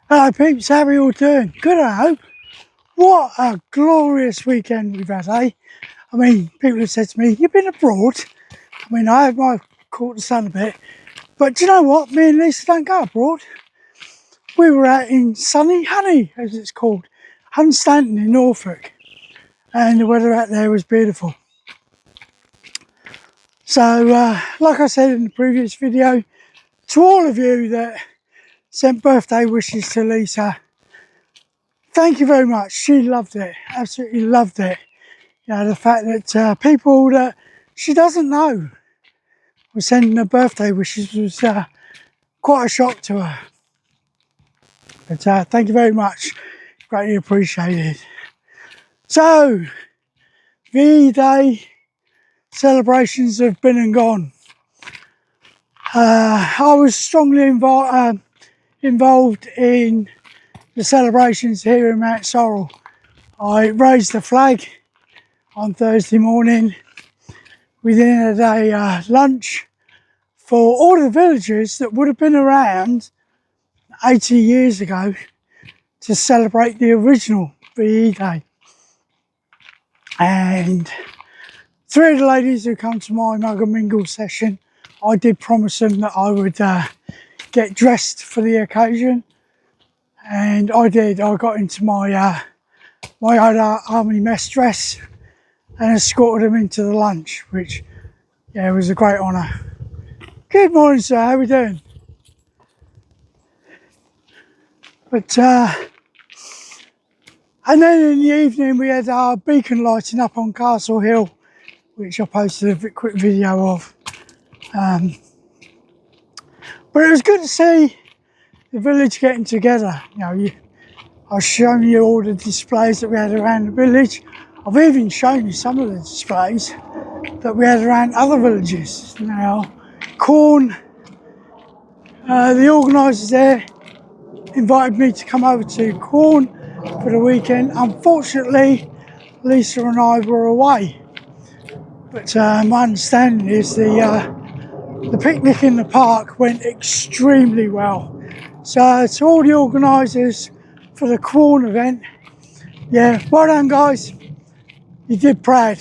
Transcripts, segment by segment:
Hello peeps, how are you all doing? Good, I hope. What a glorious weekend we've had, eh? I mean, people have said to me, you've been abroad. I mean, I have caught the sun a bit. But do you know what? Me and Lisa don't go abroad. We were out in sunny Honey, as it's called, Hunstanton in Norfolk. And the weather out there was beautiful. So, like I said in the previous video, to all of you that sent birthday wishes to Lisa, thank you very much. She loved it, absolutely loved it. You know, the fact that people that she doesn't know were sending her birthday wishes was quite a shock to her. But thank you very much, greatly appreciated. So, VE Day celebrations have been and gone. I was strongly involved in the celebrations here in Mount Sorrel. I raised the flag on Thursday morning. We then had a lunch for all the villagers that would have been around 80 years ago to celebrate the original VE Day. And three of the ladies who come to my mug and mingle session, I did promise them that I would get dressed for the occasion. And I did. I got into my my old army mess dress and escorted them into the lunch, which, yeah, was a great honour. Good morning, sir. How are we doing? But, and then in the evening we had our beacon lighting up on Castle Hill, which I posted a quick video of. But it was good to see the village getting together. You know, I've shown you all the displays that we had around the village. I've even shown you some of the displays that we had around other villages. Now, Corn, the organisers there invited me to come over to Corn for the weekend. Unfortunately, Lisa and I were away. But my understanding is the picnic in the park went extremely well. So to all the organisers for the Corn event, yeah, well done guys, you did proud.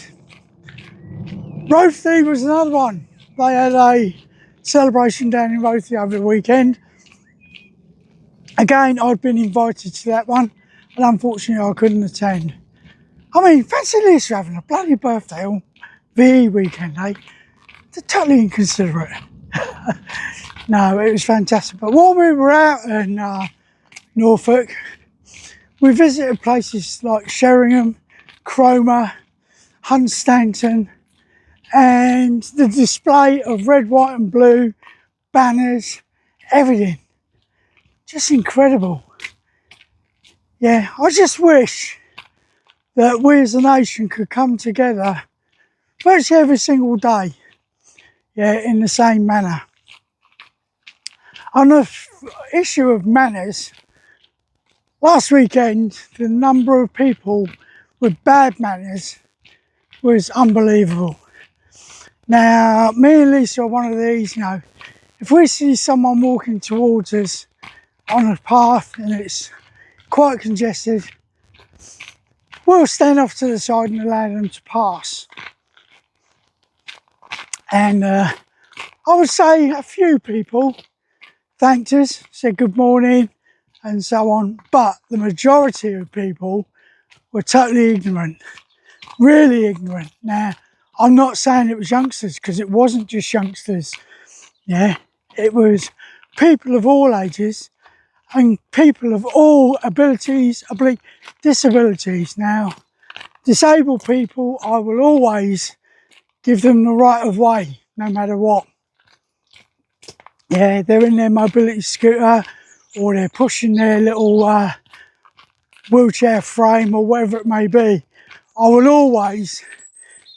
Rothley was another one. They had a celebration down in Rothley over the weekend. Again, I'd been invited to that one, and unfortunately I couldn't attend. I mean, fancy Lisa having a bloody birthday on VE weekend, eh? They're totally inconsiderate. No, it was fantastic. But while we were out in Norfolk, we visited places like Sheringham, Cromer, Hunstanton, and the display of red, white and blue banners, everything. Just incredible. Yeah, I just wish that we as a nation could come together virtually every single day, yeah, in the same manner. On the issue of manners, last weekend the number of people with bad manners was unbelievable. Now, me and Lisa are one of these, you know, if we see someone walking towards us on a path and it's quite congested, we'll stand off to the side and allow them to pass. And I would say a few people thanked us, said good morning and so on, but the majority of people were totally ignorant, really ignorant. Now, I'm not saying it was youngsters, because it wasn't just youngsters, yeah, it was people of all ages and people of all abilities, disabilities. Now, disabled people, I will always give them the right of way, no matter what. Yeah, they're in their mobility scooter or they're pushing their little wheelchair frame or whatever it may be. I will always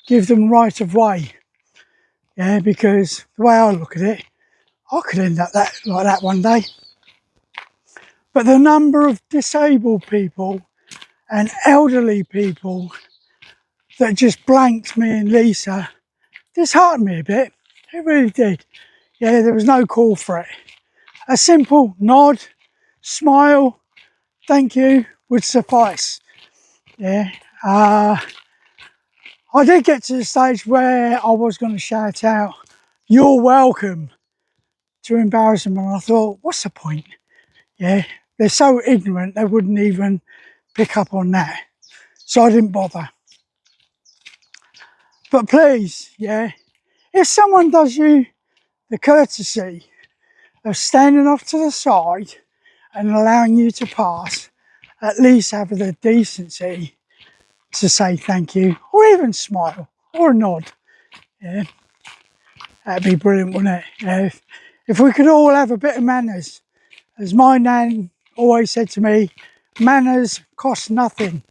give them right of way. Yeah, because the way I look at it, I could end up like that one day. But the number of disabled people and elderly people that just blanked me and Lisa disheartened me a bit. It really did. Yeah, there was no call for it. A simple nod, smile, thank you would suffice. Yeah. I did get to the stage where I was going to shout out, "You're welcome," to embarrass them, and I thought, what's the point? Yeah, they're so ignorant they wouldn't even pick up on that. So I didn't bother. But please, yeah, if someone does you the courtesy of standing off to the side and allowing you to pass, at least have the decency to say thank you, or even smile, or a nod. Yeah, that'd be brilliant, wouldn't it? Yeah, if we could all have a bit of manners. As my nan always said to me, manners cost nothing.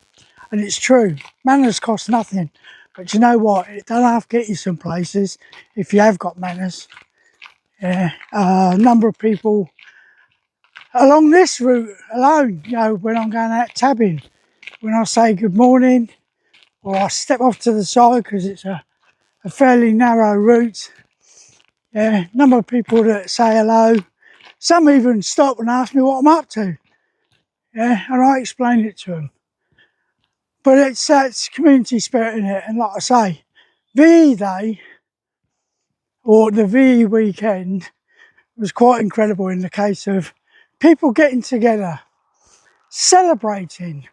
And it's true, manners cost nothing. But you know what? It doesn't have to get you some places if you have got manners. Yeah, a number of people along this route alone, you know, when I'm going out tabbing, when I say good morning, or I step off to the side because it's a fairly narrow route. Yeah, number of people that say hello. Some even stop and ask me what I'm up to. Yeah, and I explain it to them. But it's community spirit in it, and like I say, VE Day, or the VE weekend, was quite incredible in the case of people getting together, celebrating.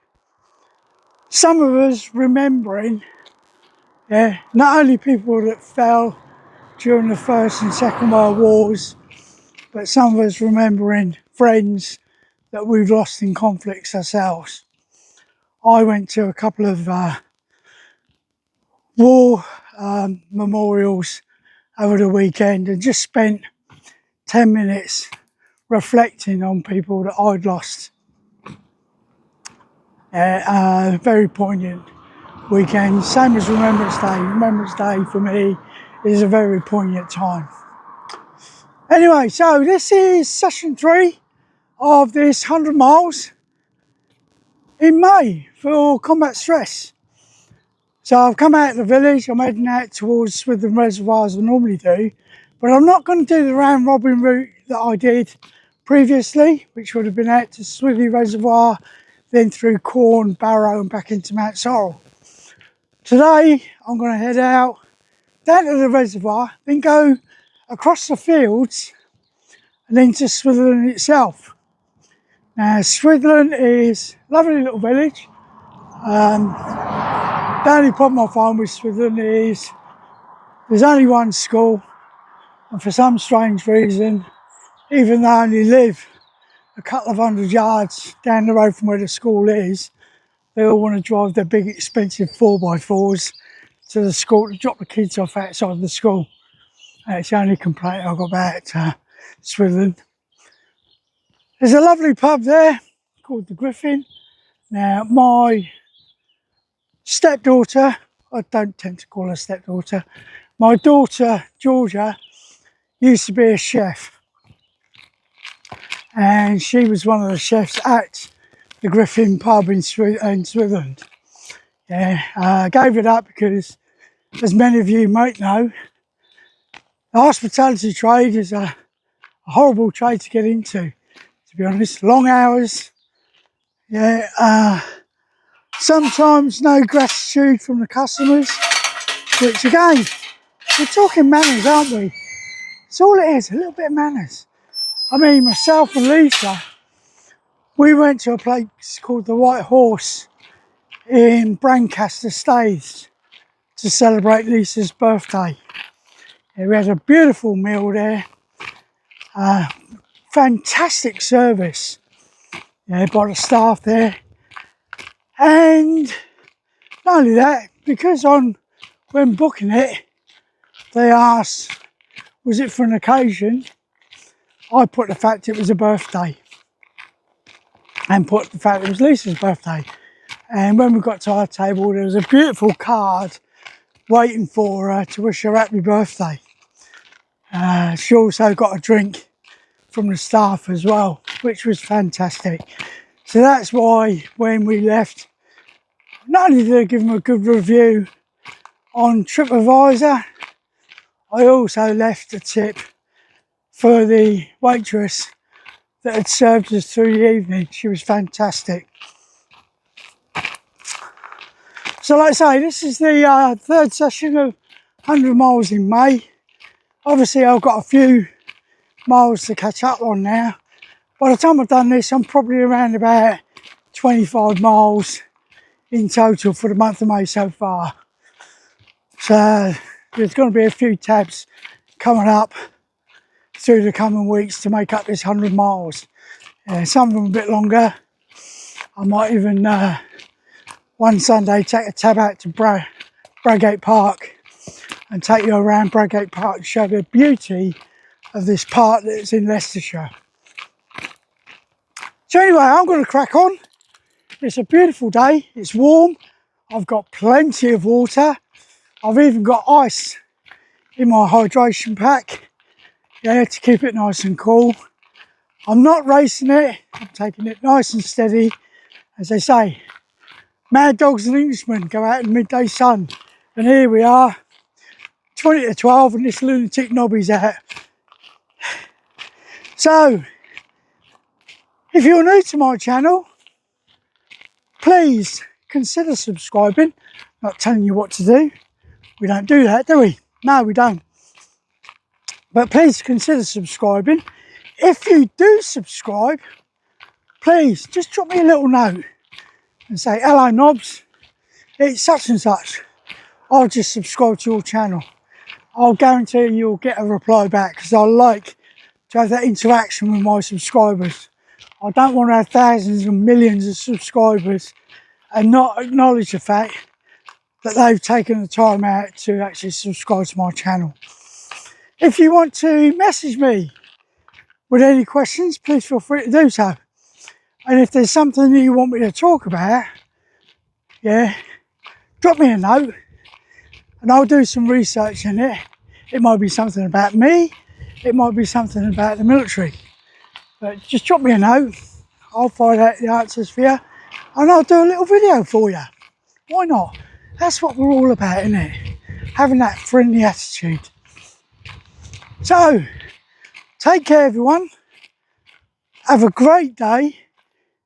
Some of us remembering, yeah, not only people that fell during the First and Second World Wars, but some of us remembering friends that we've lost in conflicts ourselves. I went to a couple of war memorials over the weekend and just spent 10 minutes reflecting on people that I'd lost. Very poignant weekend, same as Remembrance Day. Remembrance Day for me is a very poignant time. Anyway, so this is session 3 of this 100 miles in May for combat stress. So I've come out of the village, I'm heading out towards Swithin Reservoir as I normally do, but I'm not going to do the round robin route that I did previously, which would have been out to Swithin Reservoir, then through Corn, Barrow and back into Mount Sorrel. Today I'm going to head out down to the reservoir, then go across the fields and into Swithin itself. Now Swithin is a lovely little village. The only problem I find with Swithin is there's only one school, and for some strange reason, even though I only live a couple of 100 yards down the road from where the school is, they all want to drive their big expensive 4x4s to the school to drop the kids off outside the school. It's the only complaint I've got about Swithin. There's a lovely pub there called the Griffin. Now my stepdaughter, I don't tend to call her stepdaughter, my daughter Georgia used to be a chef, and she was one of the chefs at the Griffin pub in Swithin. Yeah, gave it up because, as many of you might know, the hospitality trade is a horrible trade to get into, to be honest. Long hours, yeah, sometimes no gratitude from the customers, which again, we're talking manners, aren't we? It's all it is, a little bit of manners. I mean, myself and Lisa, we went to a place called the White Horse in Brancaster Staithes to celebrate Lisa's birthday. Yeah, we had a beautiful meal there, fantastic service, yeah, by the staff there. And not only that, because when booking it, they asked, was it for an occasion? I put the fact it was a birthday and put the fact it was Lisa's birthday. And when we got to our table, there was a beautiful card waiting for her to wish her happy birthday. She also got a drink from the staff as well, which was fantastic. So that's why when we left, not only did I give them a good review on TripAdvisor, I also left a tip for the waitress that had served us through the evening. She was fantastic. So like I say, this is the third session of 100 miles in May. Obviously I've got a few miles to catch up on now. By the time I've done this, I'm probably around about 25 miles in total for the month of May so far. So there's going to be a few tabs coming up through the coming weeks to make up this 100 miles. Some of them a bit longer. I might even one Sunday take a tab out to Bradgate Park and take you around Bradgate Park and show the beauty of this park that's in Leicestershire. So anyway, I'm going to crack on. It's a beautiful day, it's warm, I've got plenty of water, I've even got ice in my hydration pack, yeah, to keep it nice and cool. I'm not racing it, I'm taking it nice and steady. As they say, mad dogs and Englishmen go out in midday sun, and here we are, 20 to 12, and this lunatic nobby's out. So, if you're new to my channel, please consider subscribing. Not telling you what to do. We don't do that, do we? No, we don't. But please consider subscribing. If you do subscribe, please just drop me a little note and say, hello Nobs, it's such and such. I'll just subscribe to your channel. I'll guarantee you'll get a reply back because I like to have that interaction with my subscribers. I don't want to have thousands and millions of subscribers and not acknowledge the fact that they've taken the time out to actually subscribe to my channel. If you want to message me with any questions, please feel free to do so. And if there's something that you want me to talk about, yeah, drop me a note and I'll do some research in it. It might be something about me, it might be something about the military. But just drop me a note, I'll find out the answers for you and I'll do a little video for you. Why not? That's what we're all about, isn't it? Having that friendly attitude. So, take care everyone. Have a great day.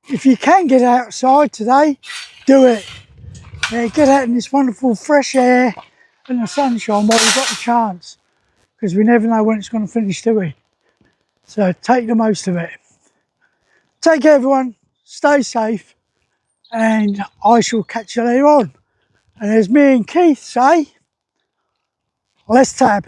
If you can get outside today, do it. Yeah, get out in this wonderful fresh air and the sunshine while you've got the chance. Because we never know when it's going to finish, do we? So take the most of it. Take care everyone. Stay safe. And I shall catch you later on. And as me and Keith say, let's tab.